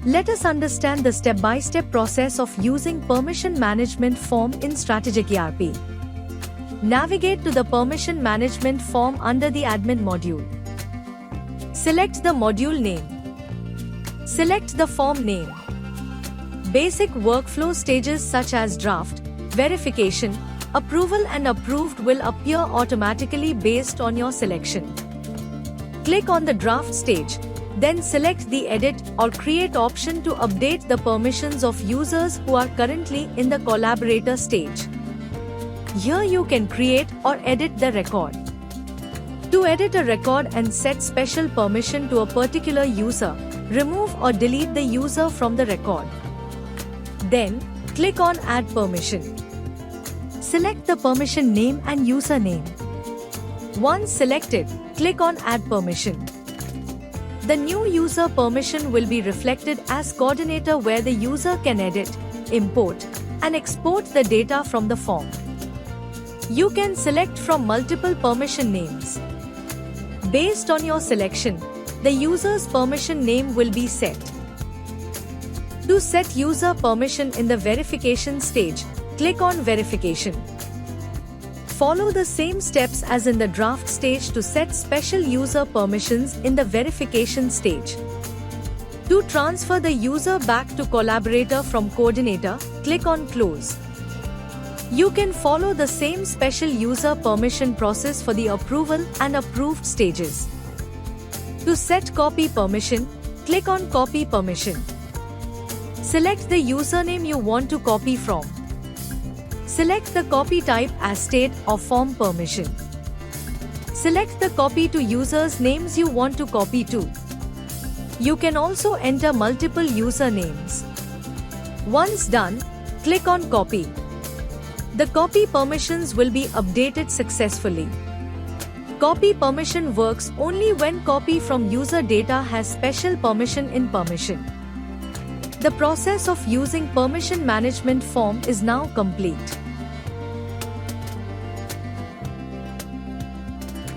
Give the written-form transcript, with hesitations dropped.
Let us understand the step-by-step process of using Permission Management Form in Strategic ERP. Navigate to the Permission Management Form under the Admin module. Select the module name. Select the form name. Basic workflow stages such as draft, verification, approval and approved will appear automatically based on your selection. Click on the draft stage. Then select the Edit or Create option to update the permissions of users who are currently in the collaborator stage. Here you can create or edit the record. To edit a record and set special permission to a particular user, remove or delete the user from the record. Then, click on Add Permission. Select the permission name and username. Once selected, click on Add Permission. The new user permission will be reflected as coordinator where the user can edit, import, and export the data from the form. You can select from multiple permission names. Based on your selection, the user's permission name will be set. To set user permission in the verification stage, click on Verification. Follow the same steps as in the draft stage to set special user permissions in the verification stage. To transfer the user back to collaborator from coordinator, click on Close. You can follow the same special user permission process for the approval and approved stages. To set copy permission, click on Copy Permission. Select the username you want to copy from. Select the copy type as state or form permission. Select the copy to users' names you want to copy to. You can also enter multiple usernames. Once done, click on Copy. The copy permissions will be updated successfully. Copy permission works only when copy from user data has special permission in permission. The process of using Permission Management Form is now complete.